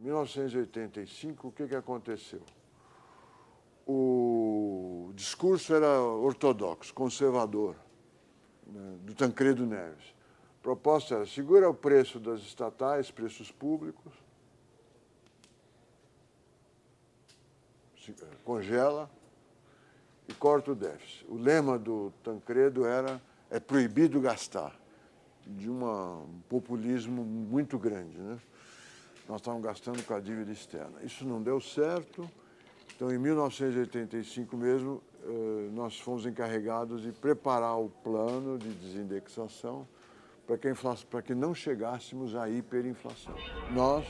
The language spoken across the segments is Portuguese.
1985, o que aconteceu? O discurso era ortodoxo, conservador, né, do Tancredo Neves. A proposta era: segura o preço das estatais, preços públicos, congela e corta o déficit. O lema do Tancredo era: é proibido gastar, de um populismo muito grande, né? Nós estávamos gastando com a dívida externa. Isso não deu certo. Então, em 1985 mesmo, nós fomos encarregados de preparar o plano de desindexação para que não chegássemos à hiperinflação. Nós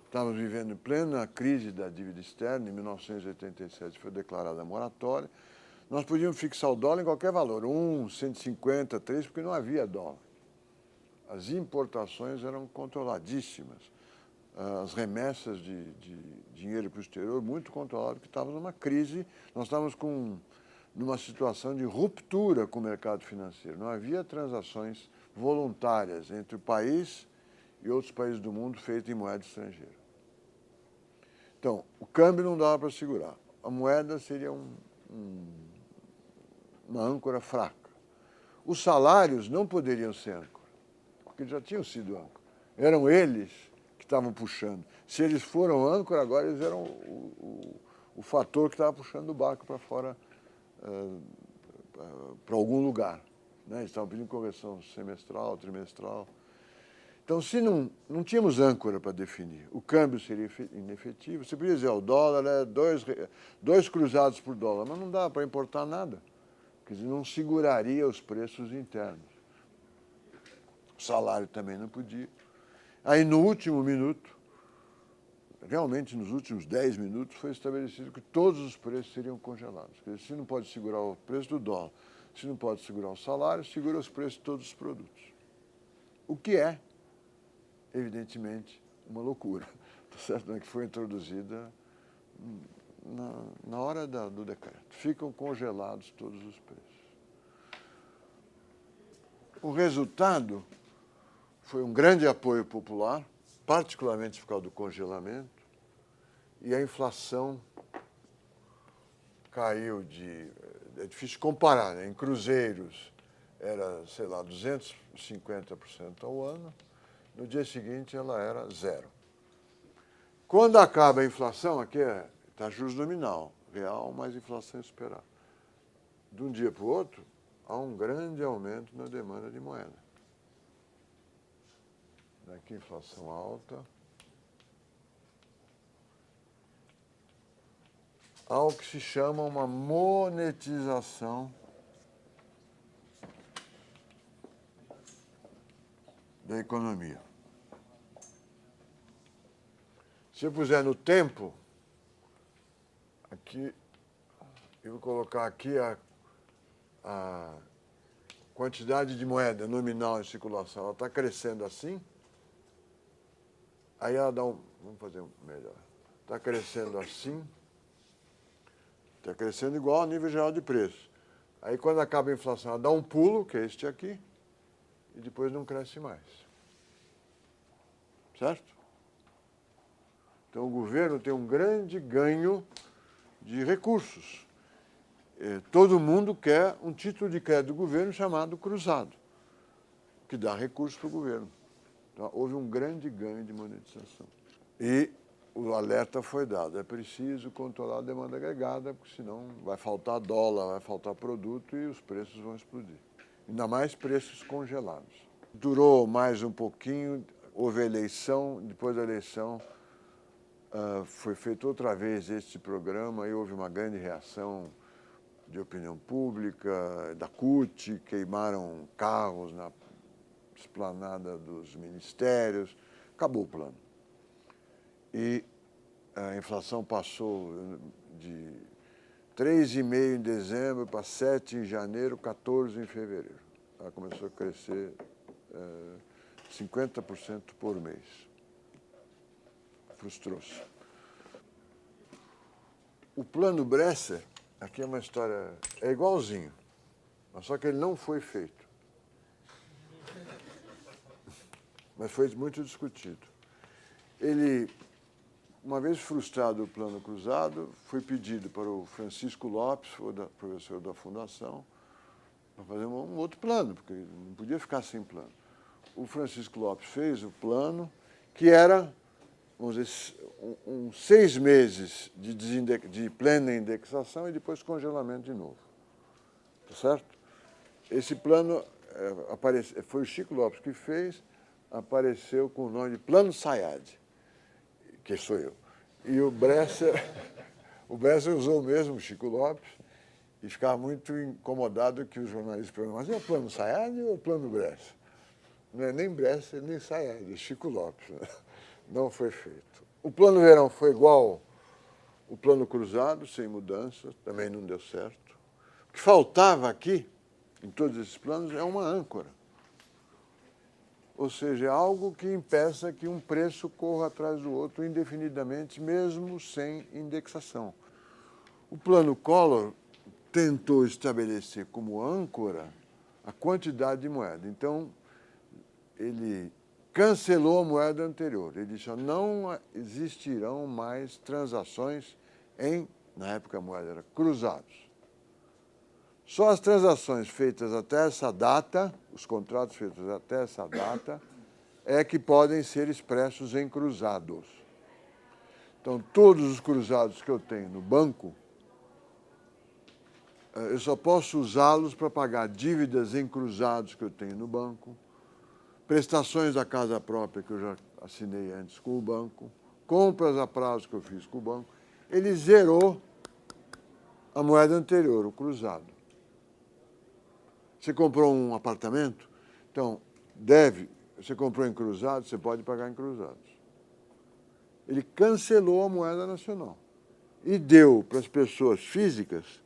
estávamos vivendo em plena crise da dívida externa. Em 1987 foi declarada a moratória. Nós podíamos fixar o dólar em qualquer valor, 1, 150, 3, porque não havia dólar. As importações eram controladíssimas. As remessas de dinheiro para o exterior muito controladas, porque estávamos numa crise, nós estávamos numa situação de ruptura com o mercado financeiro. Não havia transações voluntárias entre o país e outros países do mundo feitas em moeda estrangeira. Então, o câmbio não dava para segurar. A moeda seria uma âncora fraca. Os salários não poderiam ser âncora, porque já tinham sido âncora. Eram eles que estavam puxando. Se eles foram âncora, agora eles eram o fator que estava puxando o barco para fora, para algum lugar, né? Eles estavam pedindo correção semestral, trimestral. Então, se não tínhamos âncora para definir, o câmbio seria inefetivo. Você podia dizer: o dólar é 2 cruzados por dólar, mas não dava para importar nada. Quer dizer, não seguraria os preços internos. O salário também não podia. Aí, no último minuto, realmente nos últimos 10 minutos, foi estabelecido que todos os preços seriam congelados. Quer dizer, se não pode segurar o preço do dólar, se não pode segurar o salário, segura os preços de todos os produtos. O que é, evidentemente, uma loucura, tá certo? Que foi introduzida na hora do decreto. Ficam congelados todos os preços. O resultado foi um grande apoio popular, particularmente por causa do congelamento, e a inflação caiu de... É difícil comparar, né? Em cruzeiros era, sei lá, 250% ao ano, no dia seguinte ela era 0. Quando acaba a inflação, aqui está juros nominal, real mais inflação esperada. De um dia para o outro, há um grande aumento na demanda de moeda. Aqui, inflação alta. Há o que se chama uma monetização da economia. Se eu puser no tempo, aqui, eu vou colocar aqui a quantidade de moeda nominal em circulação. Ela está crescendo assim. Aí ela dá vamos fazer melhor. Está crescendo assim. Está crescendo igual ao nível geral de preço. Aí, quando acaba a inflação, ela dá um pulo, que é este aqui, e depois não cresce mais. Certo? Então, o governo tem um grande ganho de recursos. Todo mundo quer um título de crédito do governo chamado cruzado, que dá recursos para o governo. Então, houve um grande ganho de monetização. E o alerta foi dado: é preciso controlar a demanda agregada, porque senão vai faltar dólar, vai faltar produto e os preços vão explodir. Ainda mais preços congelados. Durou mais um pouquinho, houve a eleição, depois da eleição foi feito outra vez este programa e houve uma grande reação de opinião pública, da CUT, queimaram carros na esplanada dos ministérios, acabou o plano. E a inflação passou de 3,5% em dezembro para 7% em janeiro, 14% em fevereiro. Ela começou a crescer 50% por mês. Frustrou-se. O plano Bresser, aqui é uma história, é igualzinho, mas só que ele não foi feito. Mas foi muito discutido. ele, uma vez frustrado o plano cruzado, foi pedido para o Francisco Lopes, professor da Fundação, para fazer um outro plano, porque não podia ficar sem plano. O Francisco Lopes fez o plano, que era, vamos dizer, 6 meses de plena indexação e depois congelamento de novo. Tá certo? Esse plano foi o Chico Lopes que fez, apareceu com o nome de Plano Sayad, que sou eu. E o Bresser usou mesmo o Chico Lopes e ficava muito incomodado que os jornalistas perguntavam, mas é o Plano Sayad ou o Plano Bresser? Não é nem Bresser, nem Sayad, é Chico Lopes. Não foi feito. O Plano Verão foi igual o Plano Cruzado, sem mudança, também não deu certo. O que faltava aqui, em todos esses planos, é uma âncora. Ou seja, é algo que impeça que um preço corra atrás do outro indefinidamente, mesmo sem indexação. O Plano Collor tentou estabelecer como âncora a quantidade de moeda. Então, ele cancelou a moeda anterior. Ele disse, não existirão mais transações na época a moeda era cruzados. Só as transações feitas até essa data, os contratos feitos até essa data, é que podem ser expressos em cruzados. Então, todos os cruzados que eu tenho no banco, eu só posso usá-los para pagar dívidas em cruzados que eu tenho no banco, prestações da casa própria que eu já assinei antes com o banco, compras a prazo que eu fiz com o banco. Ele zerou a moeda anterior, o cruzado. Você comprou um apartamento? Então, você comprou em cruzado, você pode pagar em cruzados. Ele cancelou a moeda nacional e deu para as pessoas físicas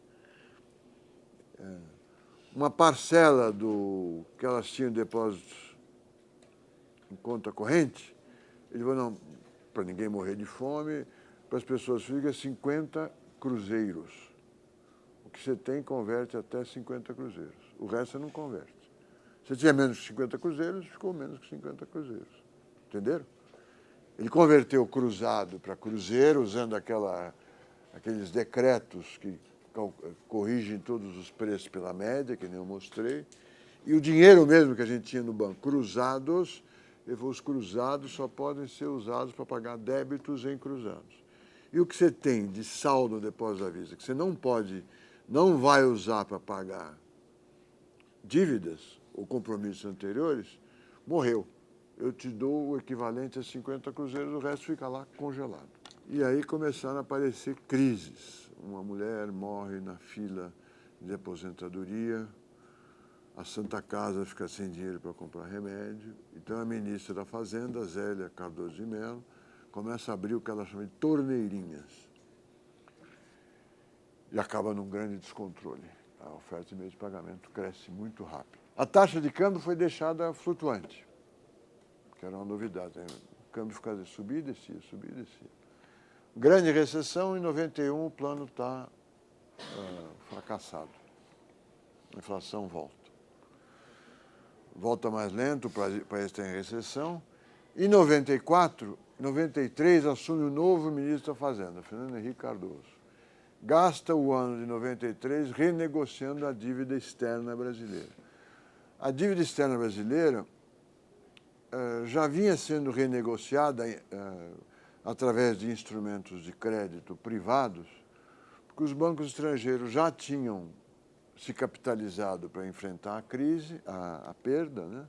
uma parcela do que elas tinham depósitos em conta corrente. Ele falou, não, para ninguém morrer de fome, para as pessoas físicas, 50 cruzeiros. O que você tem, converte até 50 cruzeiros. O resto você não converte. Se tinha menos que 50 cruzeiros, ficou menos que 50 cruzeiros. Entenderam? Ele converteu cruzado para cruzeiro, usando aqueles decretos que corrigem todos os preços pela média, que nem eu mostrei. E o dinheiro mesmo que a gente tinha no banco, cruzados, os cruzados só podem ser usados para pagar débitos em cruzados. E o que você tem de saldo no depósito à vista, que você não vai usar para pagar dívidas ou compromissos anteriores, morreu. Eu te dou o equivalente a 50 cruzeiros, o resto fica lá congelado. E aí começaram a aparecer crises. Uma mulher morre na fila de aposentadoria, a Santa Casa fica sem dinheiro para comprar remédio. Então a ministra da Fazenda, Zélia Cardoso de Mello, começa a abrir o que ela chama de torneirinhas. E acaba num grande descontrole. A oferta de meio de pagamento cresce muito rápido. A taxa de câmbio foi deixada flutuante, que era uma novidade. O câmbio ficava subia e descia, subia e descia. Grande recessão, em 91 o plano está fracassado. A inflação volta. Volta mais lento, o país está em recessão. Em 93, assume o novo ministro da Fazenda, Fernando Henrique Cardoso. Gasta o ano de 93 renegociando a dívida externa brasileira. A dívida externa brasileira já vinha sendo renegociada através de instrumentos de crédito privados, porque os bancos estrangeiros já tinham se capitalizado para enfrentar a crise, a perda, né?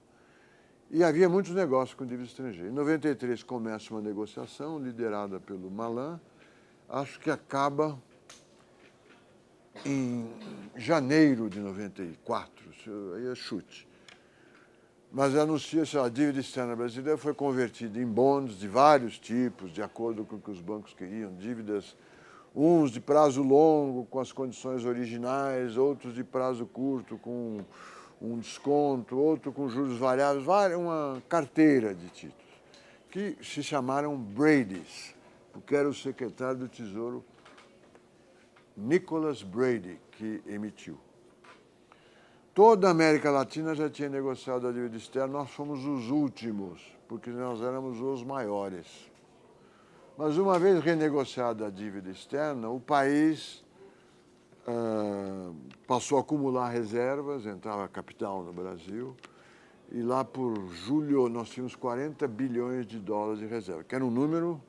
E havia muitos negócios com dívida estrangeira. Em 93 começa uma negociação liderada pelo Malan, acho que acaba em janeiro de 94, aí é chute. Mas anuncia-se a dívida externa brasileira foi convertida em bonds de vários tipos, de acordo com o que os bancos queriam, dívidas, uns de prazo longo, com as condições originais, outros de prazo curto, com um desconto, outro com juros variáveis, uma carteira de títulos, que se chamaram Brady's, porque era o secretário do Tesouro Nicholas Brady que emitiu. Toda a América Latina já tinha negociado a dívida externa, nós fomos os últimos, porque nós éramos os maiores. Mas uma vez renegociada a dívida externa, o país passou a acumular reservas, entrava capital no Brasil, e lá por julho nós tínhamos 40 bilhões de dólares de reserva, que era um número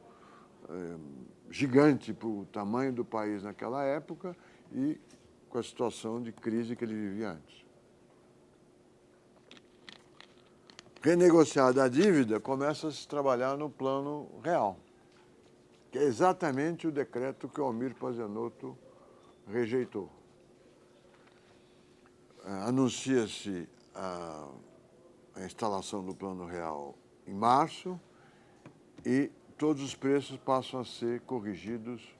gigante para o tamanho do país naquela época e com a situação de crise que ele vivia antes. Renegociada a dívida, começa a se trabalhar no plano real, que é exatamente o decreto que o Almir Pazianotto rejeitou. Anuncia-se a instalação do plano real em março e todos os preços passam a ser corrigidos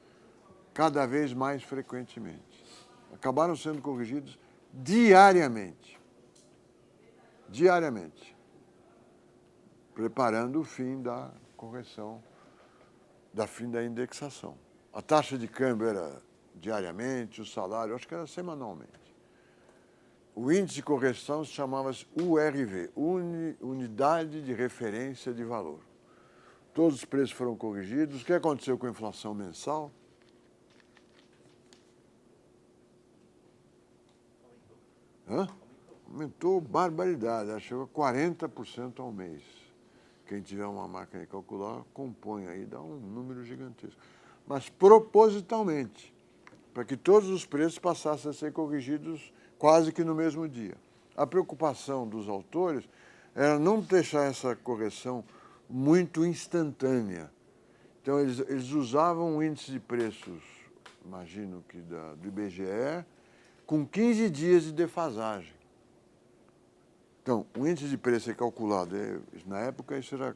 cada vez mais frequentemente. Acabaram sendo corrigidos diariamente. Diariamente. Preparando o fim da correção, fim da indexação. A taxa de câmbio era diariamente, o salário, acho que era semanalmente. O índice de correção se chamava-se URV, Unidade de Referência de Valor. Todos os preços foram corrigidos. O que aconteceu com a inflação mensal? Aumentou barbaridade, chegou a 40% ao mês. Quem tiver uma máquina de calcular, compõe aí, dá um número gigantesco. Mas propositalmente, para que todos os preços passassem a ser corrigidos quase que no mesmo dia. A preocupação dos autores era não deixar essa correção muito instantânea. Então, eles usavam o índice de preços, imagino que do IBGE, com 15 dias de defasagem. Então, o índice de preço é calculado, na época isso era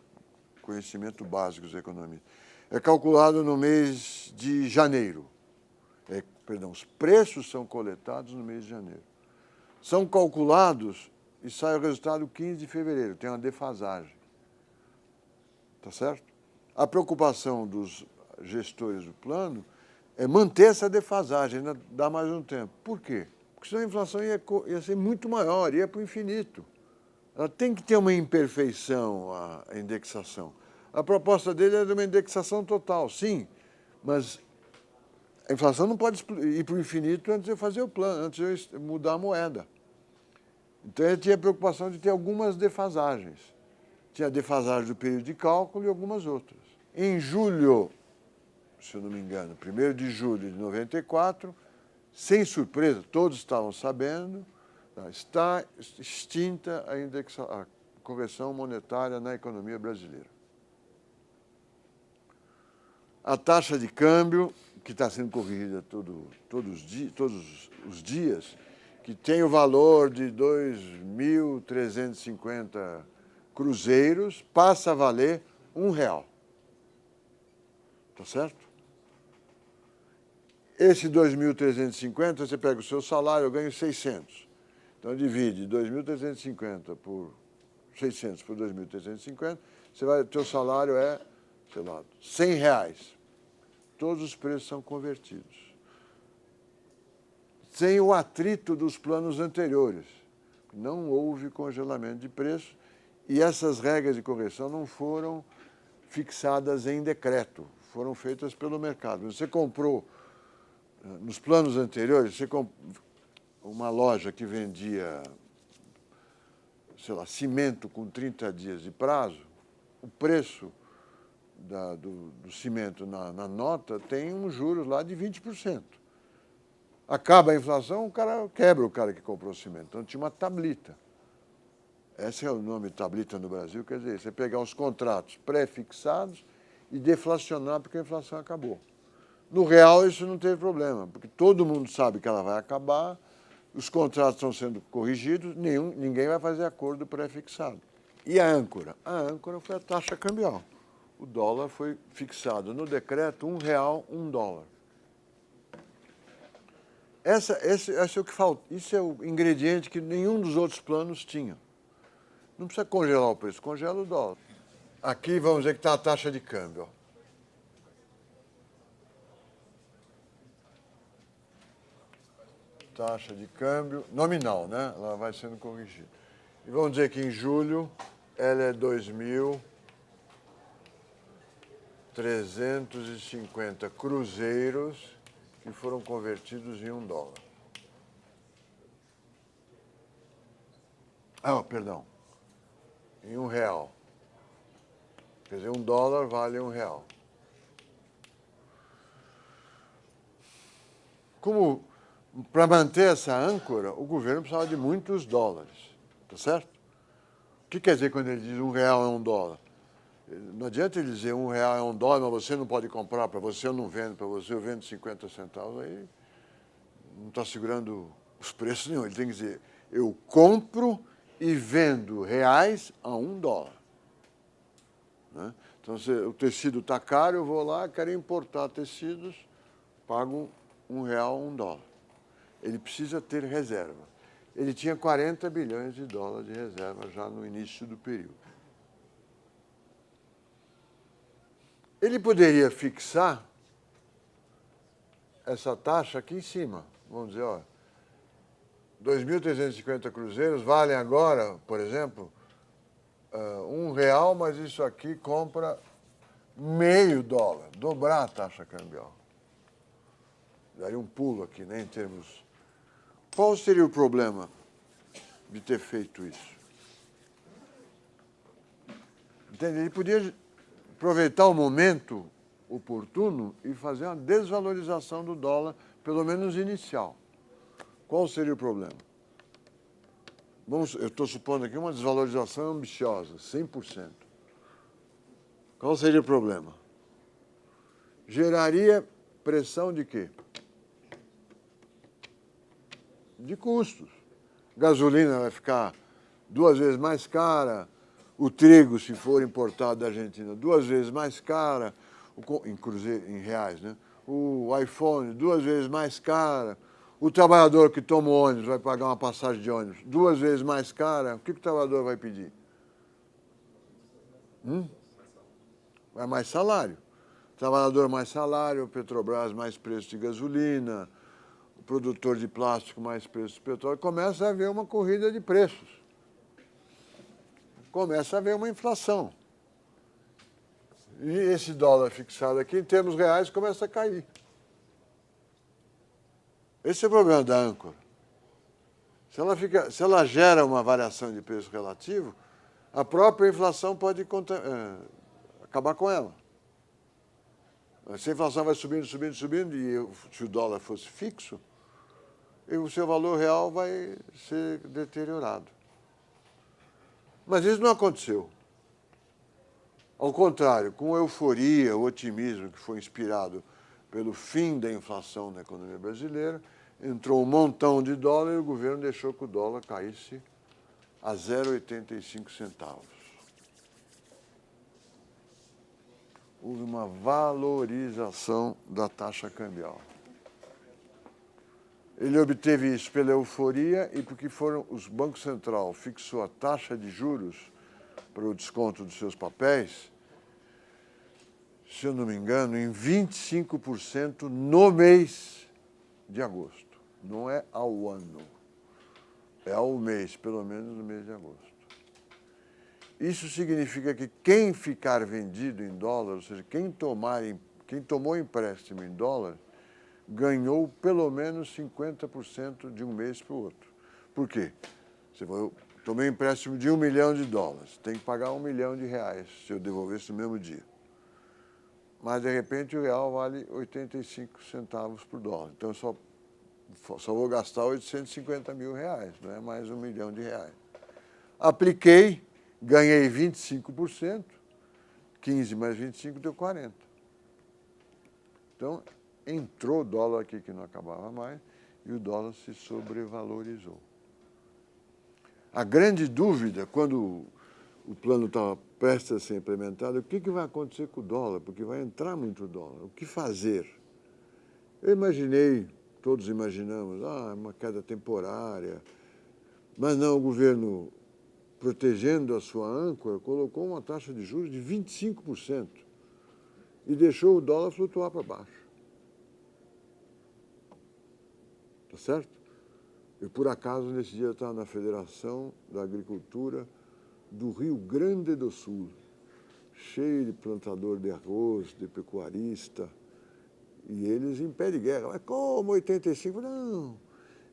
conhecimento básico dos economistas, é calculado no mês de janeiro. Os preços são coletados no mês de janeiro. São calculados e sai o resultado 15 de fevereiro, tem uma defasagem. Tá certo? A preocupação dos gestores do plano é manter essa defasagem, ainda dar mais um tempo. Por quê? Porque senão a inflação ia ser muito maior, ia para o infinito. Ela tem que ter uma imperfeição, a indexação. A proposta dele é de uma indexação total, sim, mas a inflação não pode ir para o infinito antes de eu fazer o plano, antes de eu mudar a moeda. Então, ele tinha a preocupação de ter algumas defasagens. Tinha a defasagem do período de cálculo e algumas outras. Em julho, se eu não me engano, 1º de julho de 94, sem surpresa, todos estavam sabendo, está extinta a correção monetária na economia brasileira. A taxa de câmbio, que está sendo corrigida todos os dias, que tem o valor de 2.350 cruzeiros, passa a valer R$1. Tá certo? Esse 2.350, você pega o seu salário, eu ganho 600. Então, divide 2.350 por 600 por 2.350, o teu salário é, sei lá, R$100. Todos os preços são convertidos. Sem o atrito dos planos anteriores. Não houve congelamento de preço e essas regras de correção não foram fixadas em decreto, foram feitas pelo mercado. Você comprou, nos planos anteriores, uma loja que vendia, sei lá, cimento com 30 dias de prazo, o preço do cimento na nota tem uns juros lá de 20%. Acaba a inflação, o cara quebra o cara que comprou o cimento. Então, tinha uma tablita. Esse é o nome tablita no Brasil, quer dizer, você pegar os contratos pré-fixados e deflacionar porque a inflação acabou. No real, isso não teve problema, porque todo mundo sabe que ela vai acabar, os contratos estão sendo corrigidos, ninguém vai fazer acordo pré-fixado. E a âncora? A âncora foi a taxa cambial. O dólar foi fixado no decreto R$1, $1. Esse é o que falta. Isso é o ingrediente que nenhum dos outros planos tinha. Não precisa congelar o preço, congela o dólar. Aqui vamos dizer que está a taxa de câmbio. Ó. Taxa de câmbio nominal, né? Ela vai sendo corrigida. E vamos dizer que em julho ela é 2.000. 350 cruzeiros que foram convertidos em $1. Ah, perdão, em R$1. Quer dizer, $1 vale R$1. Como, para manter essa âncora, o governo precisava de muitos dólares, tá certo? O que quer dizer quando ele diz R$1 é $1? Não adianta ele dizer R$1 é $1, mas você não pode comprar, para você eu não vendo, para você eu vendo 50 centavos, aí não está segurando os preços nenhum. Ele tem que dizer, eu compro e vendo reais a $1. Né? Então, se o tecido está caro, eu vou lá, quero importar tecidos, pago R$1, $1. Ele precisa ter reserva. Ele tinha 40 bilhões de dólares de reserva já no início do período. Ele poderia fixar essa taxa aqui em cima. Vamos dizer, ó, 2.350 cruzeiros valem agora, por exemplo, R$1, mas isso aqui compra meio dólar, dobrar a taxa cambial. Daria um pulo aqui, né, em termos... Qual seria o problema de ter feito isso? Entende? Ele podia aproveitar o momento oportuno e fazer uma desvalorização do dólar, pelo menos inicial. Qual seria o problema? Eu estou supondo aqui uma desvalorização ambiciosa, 100%. Qual seria o problema? Geraria pressão de quê? De custos. Gasolina vai ficar 2 vezes mais cara, o trigo, se for importado da Argentina, 2 vezes mais cara, em reais, né? O iPhone, 2 vezes mais cara, o trabalhador que toma ônibus vai pagar uma passagem de ônibus 2 vezes mais cara, o que o trabalhador vai pedir? Vai mais salário. Trabalhador mais salário, Petrobras mais preço de gasolina, o produtor de plástico mais preço de petróleo, começa a haver uma corrida de preços. Começa a haver uma inflação. E esse dólar fixado aqui, em termos reais, começa a cair. Esse é o problema da âncora. Se ela gera uma variação de preço relativo, a própria inflação pode acabar com ela. Se a inflação vai subindo, subindo, subindo, e se o dólar fosse fixo, o seu valor real vai ser deteriorado. Mas isso não aconteceu. Ao contrário, com a euforia, o otimismo que foi inspirado pelo fim da inflação na economia brasileira, entrou um montão de dólar e o governo deixou que o dólar caísse a 0,85 centavos. Houve uma valorização da taxa cambial. Ele obteve isso pela euforia e porque o Banco Central fixou a taxa de juros para o desconto dos seus papéis, se eu não me engano, em 25% no mês de agosto. Não é ao ano, é ao mês, pelo menos no mês de agosto. Isso significa que quem ficar vendido em dólar, ou seja, quem tomou empréstimo em dólar, ganhou pelo menos 50% de um mês para o outro. Por quê? Eu tomei empréstimo de $1 milhão, tem que pagar R$1 milhão se eu devolvesse no mesmo dia. Mas, de repente, o real vale 85 centavos por dólar. Então, eu só vou gastar 850 mil reais, não é mais R$1 milhão. Apliquei, ganhei 25%, 15 mais 25 deu 40. Então, entrou o dólar aqui que não acabava mais e o dólar se sobrevalorizou. A grande dúvida, quando o plano estava prestes a ser implementado, o que vai acontecer com o dólar? Porque vai entrar muito dólar. O que fazer? Eu imaginei, todos imaginamos, uma queda temporária. Mas não, o governo, protegendo a sua âncora, colocou uma taxa de juros de 25% e deixou o dólar flutuar para baixo. Tá certo? Eu, por acaso, nesse dia, estava na Federação da Agricultura do Rio Grande do Sul. cheio de plantador de arroz, de pecuarista, e eles em pé de guerra. Mas como 85? Não.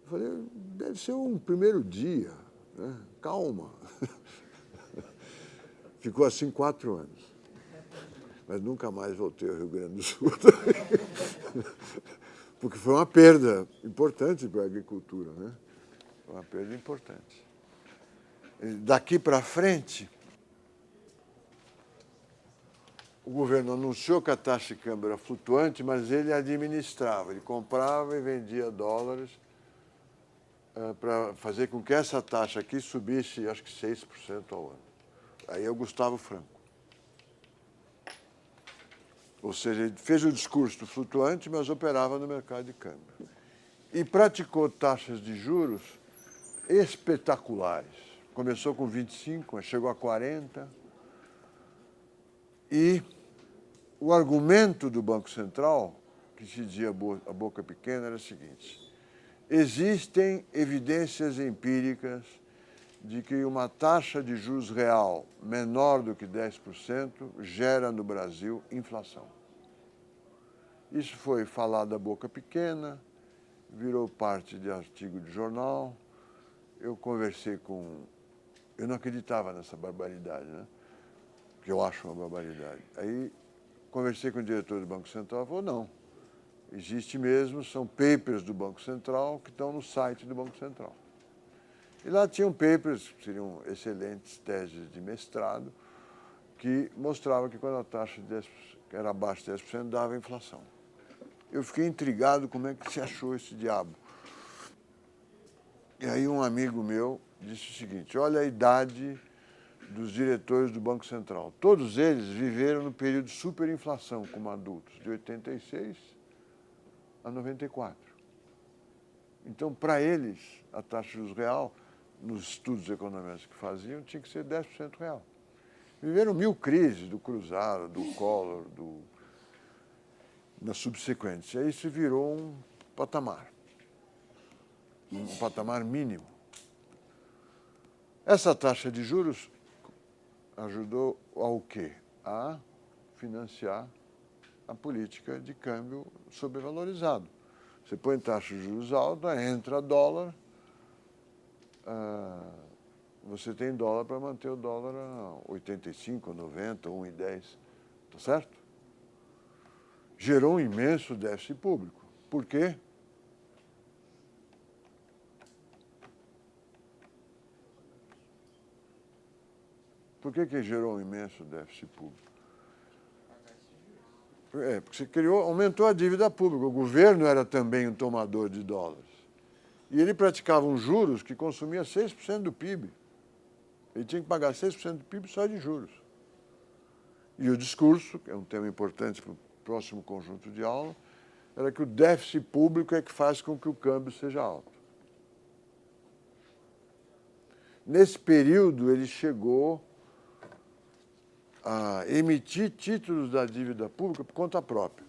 Eu falei, deve ser um primeiro dia, né? Calma. Ficou assim 4 anos. Mas nunca mais voltei ao Rio Grande do Sul. Porque foi uma perda importante para a agricultura, né? Foi uma perda importante. Daqui para frente, o governo anunciou que a taxa de câmbio era flutuante, mas ele administrava, ele comprava e vendia dólares para fazer com que essa taxa aqui subisse, acho que 6% ao ano. Aí é o Gustavo Franco. Ou seja, ele fez o discurso flutuante, mas operava no mercado de câmbio. E praticou taxas de juros espetaculares. Começou com 25, chegou a 40. E o argumento do Banco Central, que se dizia a boca pequena, era o seguinte: existem evidências empíricas de que uma taxa de juros real menor do que 10% gera no Brasil inflação. Isso foi falado a boca pequena, virou parte de artigo de jornal. Eu conversei com... Eu não acreditava nessa barbaridade, né? Que eu acho uma barbaridade. Aí conversei com o diretor do Banco Central e falou, não, existe mesmo, são papers do Banco Central que estão no site do Banco Central. E lá tinham papers, que seriam excelentes teses de mestrado, que mostravam que quando a taxa de 10%, era abaixo de 10%, dava inflação. Eu fiquei intrigado como é que se achou esse diabo. E aí um amigo meu disse o seguinte, olha a idade dos diretores do Banco Central. Todos eles viveram no período de superinflação como adultos, de 86 a 94. Então, para eles, a taxa de juros real, nos estudos econômicos que faziam, tinha que ser 10% real. Viveram 1000 crises, do Cruzado, do Collor, das subsequentes. E aí se virou um patamar mínimo. Essa taxa de juros ajudou ao quê? A financiar a política de câmbio sobrevalorizado. Você põe taxa de juros alta, entra dólar, você tem dólar para manter o dólar a 85, 90, 1,10, tá certo? Gerou um imenso déficit público. Por quê? Por que gerou um imenso déficit público? Porque você aumentou a dívida pública. O governo era também um tomador de dólares. E ele praticava uns juros que consumia 6% do PIB. Ele tinha que pagar 6% do PIB só de juros. E o discurso, que é um tema importante para o próximo conjunto de aula, era que o déficit público é que faz com que o câmbio seja alto. Nesse período, ele chegou a emitir títulos da dívida pública por conta própria.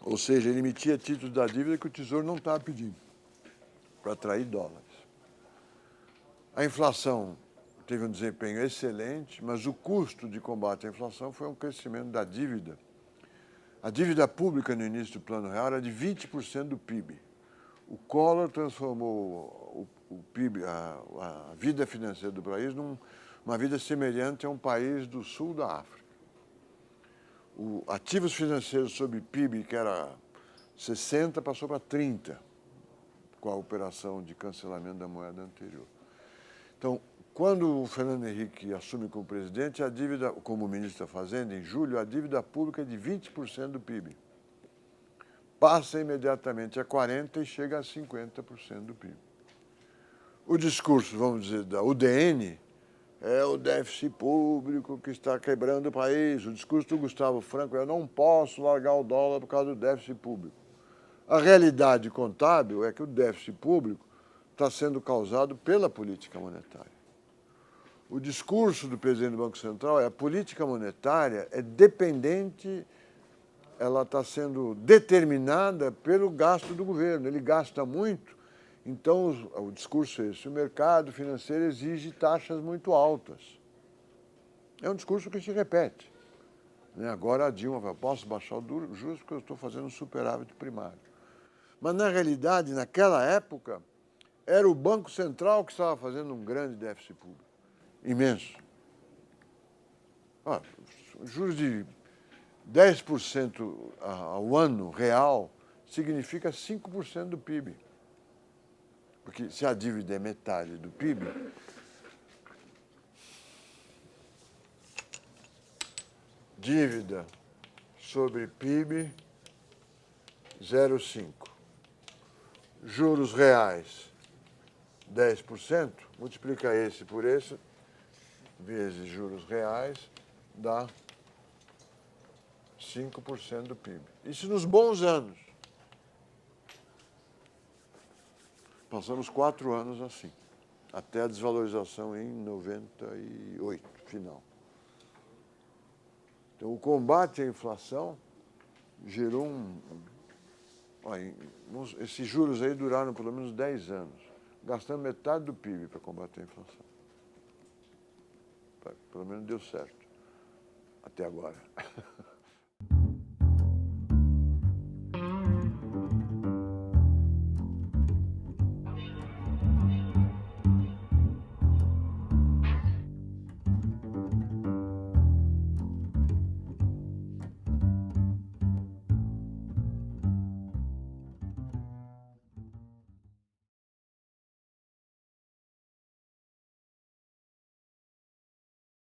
Ou seja, ele emitia títulos da dívida que o Tesouro não estava pedindo, para atrair dólares. A inflação teve um desempenho excelente, mas o custo de combate à inflação foi um crescimento da dívida. A dívida pública no início do Plano Real era de 20% do PIB. O Collor transformou o PIB, a vida financeira do país, numa vida semelhante a um país do sul da África. Ativos financeiros sobre PIB, que era 60, passou para 30, com a operação de cancelamento da moeda anterior. Então, quando o Fernando Henrique assume como presidente, a dívida, como ministro da Fazenda, em julho, a dívida pública é de 20% do PIB. Passa imediatamente a 40% e chega a 50% do PIB. O discurso, vamos dizer, da UDN é o déficit público que está quebrando o país. O discurso do Gustavo Franco é: eu não posso largar o dólar por causa do déficit público. A realidade contábil é que o déficit público está sendo causado pela política monetária. O discurso do presidente do Banco Central é: a política monetária é dependente, ela está sendo determinada pelo gasto do governo. Ele gasta muito, então o discurso é esse: o mercado financeiro exige taxas muito altas. É um discurso que se repete. Agora a Dilma fala, posso baixar o juros porque eu estou fazendo um superávit primário. Mas, na realidade, naquela época, era o Banco Central que estava fazendo um grande déficit público, imenso. Juros de 10% ao ano real significa 5% do PIB. Porque se a dívida é metade do PIB, dívida sobre PIB, 0,5. Juros reais, 10%, multiplica esse por esse, vezes juros reais, dá 5% do PIB. Isso nos bons anos. Passamos 4 anos assim, até a desvalorização em 98, final. Então, o combate à inflação gerou esses juros aí duraram pelo menos 10 anos, gastando metade do PIB para combater a inflação. Pelo menos deu certo, até agora.